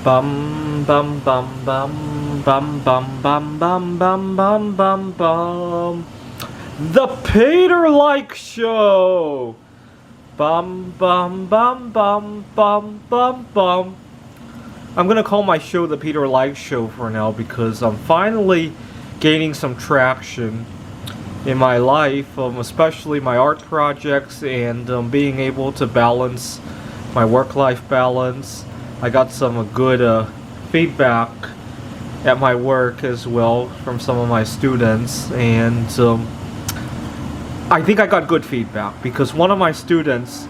Bum bum bum bum bum bum bum bum bum bum bum bum. The Peter Like Show. Bum bum bum bum bum bum bum. I'm gonna call my show the Peter Like Show for now because I'm finally gaining some traction in my life, especially my art projects, and being able to balance my work-life balance. I got some good feedback at my work as well from some of my students, and I think I got good feedback because one of my students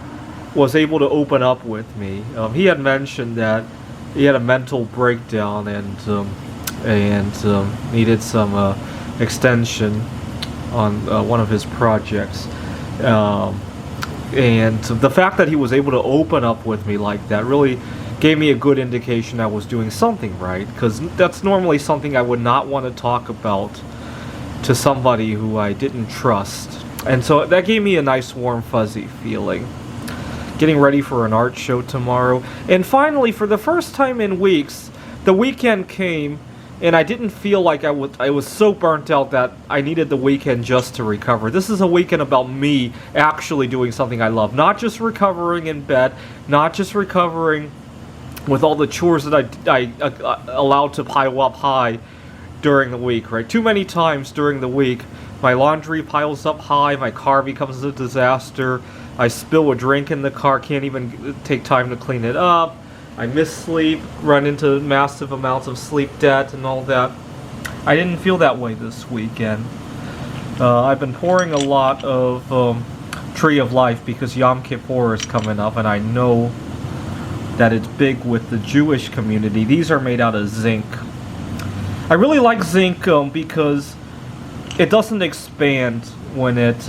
was able to open up with me. He had mentioned that he had a mental breakdown and needed some extension on one of his projects. And the fact that he was able to open up with me like that really gave me a good indication I was doing something right, because that's normally something I would not want to talk about to somebody who I didn't trust. And so that gave me a nice warm fuzzy feeling. Getting ready for an art show tomorrow. And finally, for the first time in weeks, the weekend came and I didn't feel like I was so burnt out that I needed the weekend just to recover. This is a weekend about me actually doing something I love. Not just recovering in bed, not just recovering with all the chores that I allowed to pile up high during the week, right? Too many times during the week, my laundry piles up high, my car becomes a disaster, I spill a drink in the car, can't even take time to clean it up, I miss sleep, run into massive amounts of sleep debt and all that. I didn't feel that way this weekend. I've been pouring a lot of Tree of Life because Yom Kippur is coming up, and I know that it's big with the Jewish community. These are made out of zinc. I really like zinc because it doesn't expand when it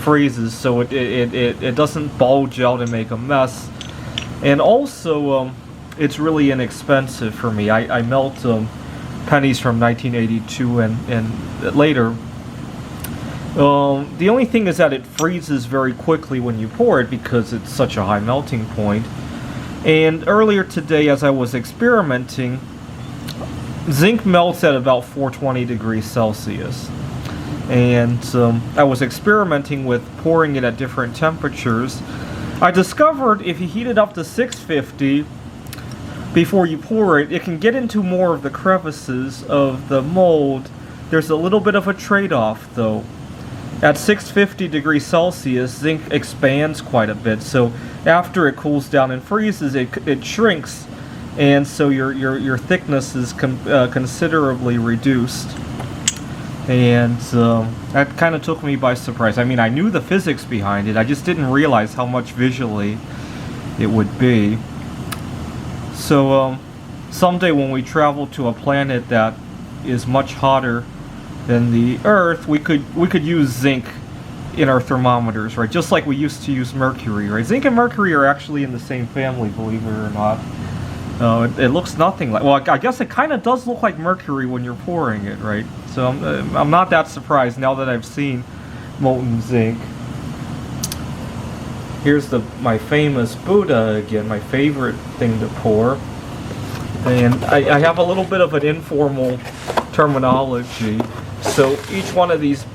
freezes, so it doesn't bulge out and make a mess. And also, it's really inexpensive for me. I melt pennies from 1982 and later. The only thing is that it freezes very quickly when you pour it because it's such a high melting point. And earlier today, as I was experimenting, zinc melts at about 420 degrees Celsius. And I was experimenting with pouring it at different temperatures. I discovered if you heat it up to 650 before you pour it, it can get into more of the crevices of the mold. There's a little bit of a trade-off though. At 650 degrees Celsius, zinc expands quite a bit, so after it cools down and freezes, it shrinks, and so your thickness is considerably reduced. And that kind of took me by surprise. I mean, I knew the physics behind it, I just didn't realize how much visually it would be. So someday when we travel to a planet that is much hotter than the Earth, we could use zinc in our thermometers, right? Just like we used to use mercury, right? Zinc and mercury are actually in the same family, believe it or not. It looks nothing like, well, I guess it kind of does look like mercury when you're pouring it, right? So I'm not that surprised now that I've seen molten zinc. Here's my famous Buddha again, my favorite thing to pour. And I have a little bit of an informal terminology. So each one of these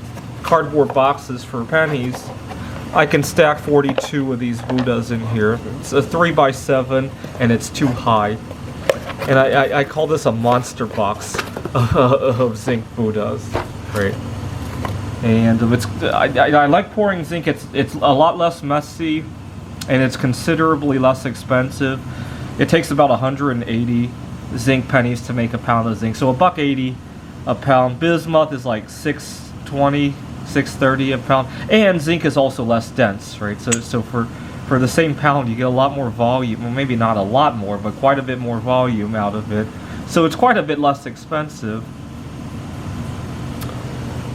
cardboard boxes for pennies, I can stack 42 of these Buddhas in here. It's a 3x7 and it's too high. And I call this a monster box of zinc Buddhas, right? And I like pouring zinc. It's a lot less messy and it's considerably less expensive. It takes about 180 zinc pennies to make a pound of zinc. So $1.80 a pound. Bismuth is like $6.20, $6.30 a pound. And zinc is also less dense, right? So for the same pound, you get a lot more volume. Well, maybe not a lot more, but quite a bit more volume out of it. So it's quite a bit less expensive.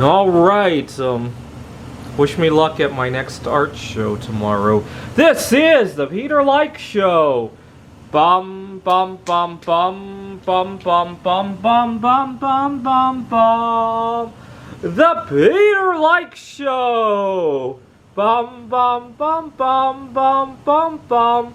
All right. Wish me luck at my next art show tomorrow. This is the Peter Like Show. Bum bum bum bum bum bum bum bum bum bum bum bum. The Peter Like Show. Bum bum bum bum bum bum bum.